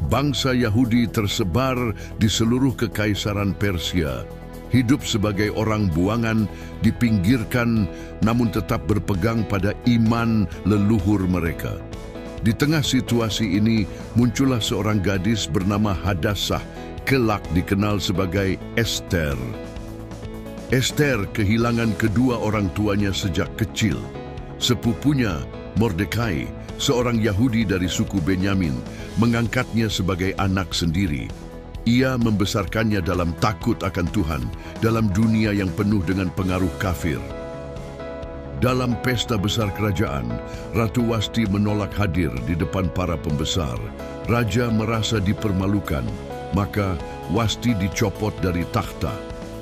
Bangsa Yahudi tersebar di seluruh kekaisaran Persia, hidup sebagai orang buangan, dipinggirkan namun tetap berpegang pada iman leluhur mereka. Di tengah situasi ini muncullah seorang gadis bernama Hadassah, kelak dikenal sebagai Ester. Ester kehilangan kedua orang tuanya sejak kecil. Sepupunya, Mordekai, seorang Yahudi dari suku Benyamin, mengangkatnya sebagai anak sendiri. Ia membesarkannya dalam takut akan Tuhan, dalam dunia yang penuh dengan pengaruh kafir. Dalam pesta besar kerajaan, Ratu Wasti menolak hadir di depan para pembesar. Raja merasa dipermalukan, maka Wasti dicopot dari takhta.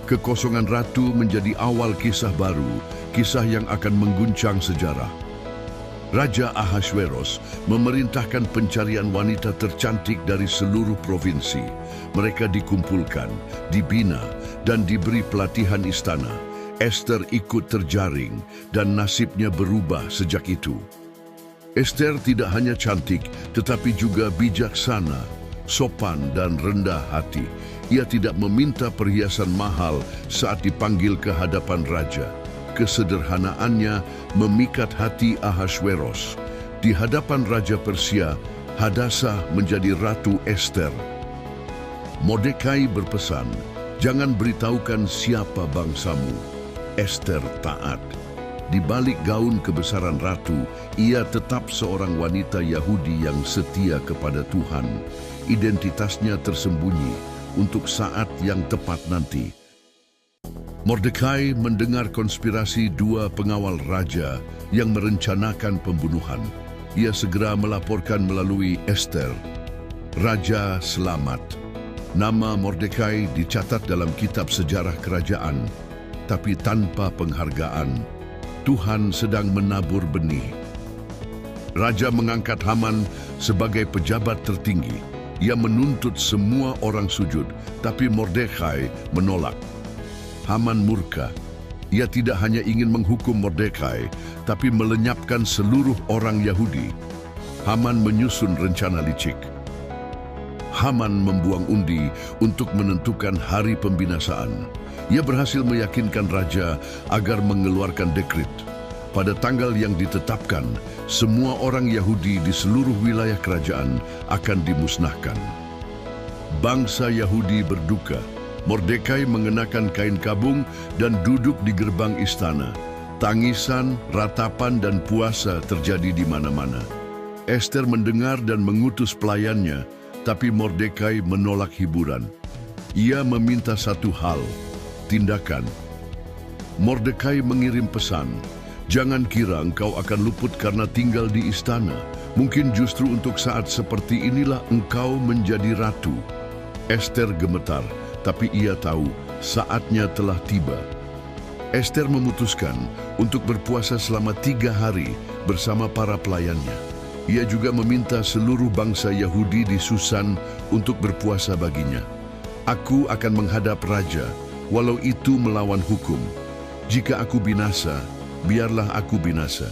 Kekosongan ratu menjadi awal kisah baru, kisah yang akan mengguncang sejarah. Raja Ahasveros memerintahkan pencarian wanita tercantik dari seluruh provinsi. Mereka dikumpulkan, dibina, dan diberi pelatihan istana. Ester ikut terjaring, dan nasibnya berubah sejak itu. Ester tidak hanya cantik, tetapi juga bijaksana, sopan, dan rendah hati. Ia tidak meminta perhiasan mahal saat dipanggil ke hadapan raja. Kesederhanaannya memikat hati Ahasveros. Di hadapan Raja Persia, Hadassah menjadi Ratu Ester. Mordekai berpesan, "Jangan beritahukan siapa bangsamu." Ester taat. Di balik gaun kebesaran ratu, ia tetap seorang wanita Yahudi yang setia kepada Tuhan. Identitasnya tersembunyi untuk saat yang tepat nanti. Mordekai mendengar konspirasi dua pengawal raja yang merencanakan pembunuhan. Ia segera melaporkan melalui Ester. Raja selamat. Nama Mordekai dicatat dalam kitab sejarah kerajaan, tapi tanpa penghargaan. Tuhan sedang menabur benih. Raja mengangkat Haman sebagai pejabat tertinggi. Ia menuntut semua orang sujud, tapi Mordekai menolak. Haman murka. Ia tidak hanya ingin menghukum Mordekai, tapi melenyapkan seluruh orang Yahudi. Haman menyusun rencana licik. Haman membuang undi untuk menentukan hari pembinasaan. Ia berhasil meyakinkan raja agar mengeluarkan dekret. Pada tanggal yang ditetapkan, semua orang Yahudi di seluruh wilayah kerajaan akan dimusnahkan. Bangsa Yahudi berduka. Mordekai mengenakan kain kabung dan duduk di gerbang istana. Tangisan, ratapan, dan puasa terjadi di mana-mana. Ester mendengar dan mengutus pelayannya, tapi Mordekai menolak hiburan. Ia meminta satu hal, tindakan. Mordekai mengirim pesan, "Jangan kira engkau akan luput karena tinggal di istana. Mungkin justru untuk saat seperti inilah engkau menjadi ratu." Ester gemetar, tapi ia tahu saatnya telah tiba. Ester memutuskan untuk berpuasa selama 3 hari bersama para pelayannya. Ia juga meminta seluruh bangsa Yahudi di Susan untuk berpuasa baginya. "Aku akan menghadap raja, walau itu melawan hukum. Jika aku binasa, biarlah aku binasa."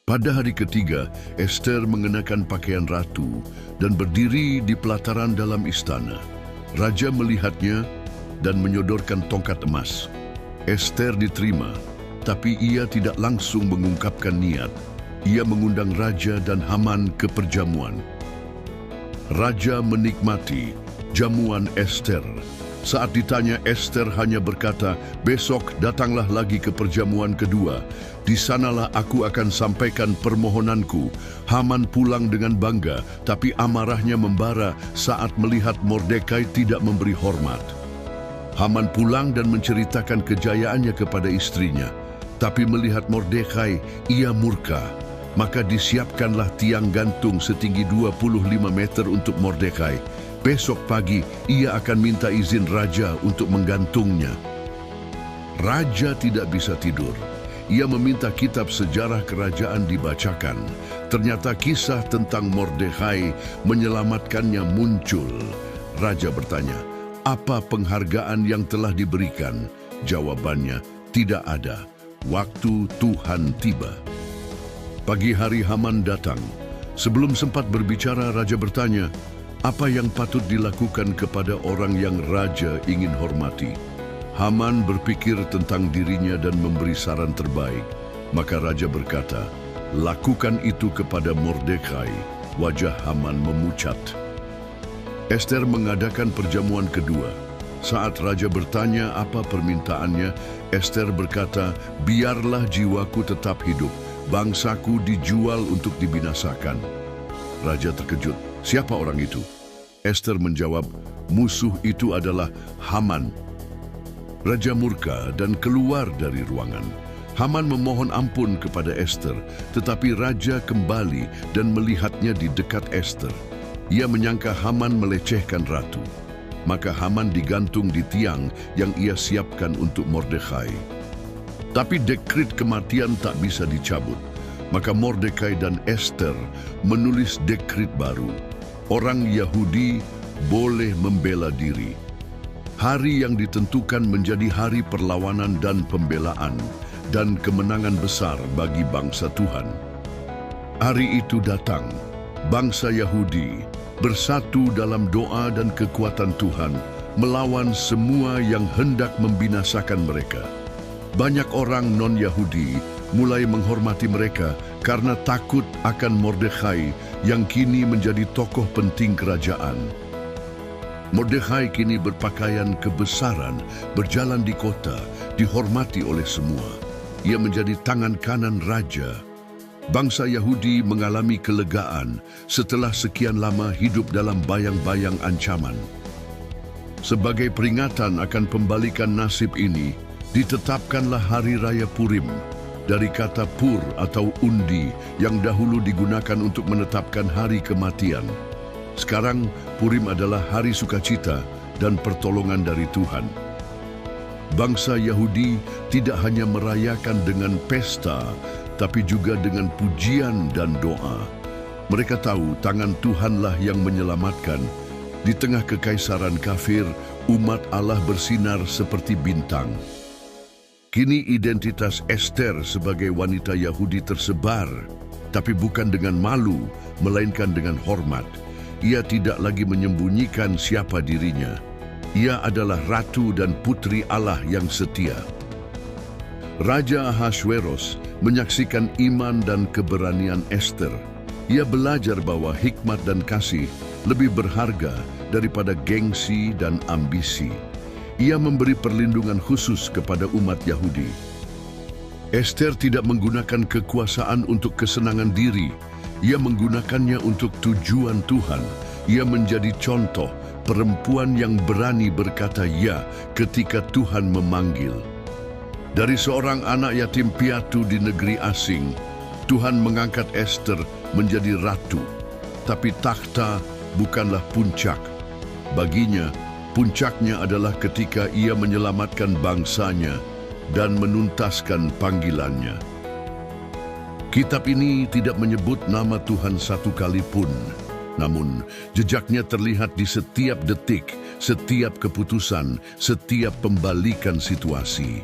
Pada hari ketiga, Ester mengenakan pakaian ratu dan berdiri di pelataran dalam istana. Raja melihatnya dan menyodorkan tongkat emas. Ester diterima, tapi ia tidak langsung mengungkapkan niat. Ia mengundang raja dan Haman ke perjamuan. Raja menikmati jamuan Ester. Saat ditanya, Ester hanya berkata, "Besok datanglah lagi ke perjamuan kedua. Di sanalah aku akan sampaikan permohonanku." Haman pulang dengan bangga, tapi amarahnya membara saat melihat Mordekai tidak memberi hormat. Haman pulang dan menceritakan kejayaannya kepada istrinya. Tapi melihat Mordekai, ia murka. Maka disiapkanlah tiang gantung setinggi 25 meter untuk Mordekai. Besok pagi, ia akan minta izin raja untuk menggantungnya. Raja tidak bisa tidur. Ia meminta kitab sejarah kerajaan dibacakan. Ternyata kisah tentang Mordekai menyelamatkannya muncul. Raja bertanya, "Apa penghargaan yang telah diberikan?" Jawabannya, "Tidak ada. Waktu Tuhan tiba." Pagi hari Haman datang. Sebelum sempat berbicara, raja bertanya, Apa yang patut dilakukan kepada orang yang raja ingin hormati? Haman berpikir tentang dirinya dan memberi saran terbaik. Maka raja berkata, "Lakukan itu kepada Mordekai." Wajah Haman memucat. Ester mengadakan perjamuan kedua. Saat raja bertanya apa permintaannya, Ester berkata, "Biarlah jiwaku tetap hidup. Bangsaku dijual untuk dibinasakan." Raja terkejut. "Siapa orang itu?" Ester menjawab, "Musuh itu adalah Haman." Raja murka dan keluar dari ruangan. Haman memohon ampun kepada Ester, tetapi raja kembali dan melihatnya di dekat Ester. Ia menyangka Haman melecehkan ratu. Maka Haman digantung di tiang yang ia siapkan untuk Mordekai. Tapi dekret kematian tak bisa dicabut. Maka Mordekai dan Ester menulis dekret baru. Orang Yahudi boleh membela diri. Hari yang ditentukan menjadi hari perlawanan dan pembelaan dan kemenangan besar bagi bangsa Tuhan. Hari itu datang, bangsa Yahudi bersatu dalam doa dan kekuatan Tuhan melawan semua yang hendak membinasakan mereka. Banyak orang non-Yahudi mulai menghormati mereka karena takut akan Mordekai yang kini menjadi tokoh penting kerajaan. Mordekai kini berpakaian kebesaran, berjalan di kota, dihormati oleh semua. Ia menjadi tangan kanan raja. Bangsa Yahudi mengalami kelegaan setelah sekian lama hidup dalam bayang-bayang ancaman. Sebagai peringatan akan pembalikan nasib ini, ditetapkanlah Hari Raya Purim dari kata pur atau undi yang dahulu digunakan untuk menetapkan hari kematian. Sekarang Purim adalah hari sukacita dan pertolongan dari Tuhan. Bangsa Yahudi tidak hanya merayakan dengan pesta, tapi juga dengan pujian dan doa. Mereka tahu tangan Tuhanlah yang menyelamatkan. Di tengah kekaisaran kafir, umat Allah bersinar seperti bintang. Kini identitas Ester sebagai wanita Yahudi tersebar, tapi bukan dengan malu, melainkan dengan hormat. Ia tidak lagi menyembunyikan siapa dirinya. Ia adalah ratu dan putri Allah yang setia. Raja Ahasweros menyaksikan iman dan keberanian Ester. Ia belajar bahwa hikmat dan kasih lebih berharga daripada gengsi dan ambisi. Ia memberi perlindungan khusus kepada umat Yahudi. Ester tidak menggunakan kekuasaan untuk kesenangan diri. Ia menggunakannya untuk tujuan Tuhan. Ia menjadi contoh perempuan yang berani berkata ya ketika Tuhan memanggil. Dari seorang anak yatim piatu di negeri asing, Tuhan mengangkat Ester menjadi ratu. Tapi takhta bukanlah puncak. Baginya, puncaknya adalah ketika ia menyelamatkan bangsanya dan menuntaskan panggilannya. Kitab ini tidak menyebut nama Tuhan satu kali pun. Namun, jejaknya terlihat di setiap detik, setiap keputusan, setiap pembalikan situasi.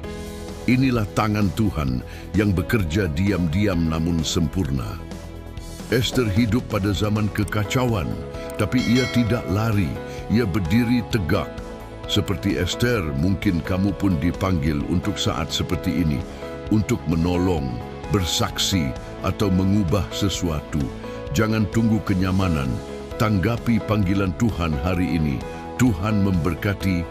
Inilah tangan Tuhan yang bekerja diam-diam namun sempurna. Ester hidup pada zaman kekacauan, tapi ia tidak lari, ia berdiri tegak. Seperti Ester, mungkin kamu pun dipanggil untuk saat seperti ini, untuk menolong, bersaksi, atau mengubah sesuatu. Jangan tunggu kenyamanan, tanggapi panggilan Tuhan hari ini. Tuhan memberkati.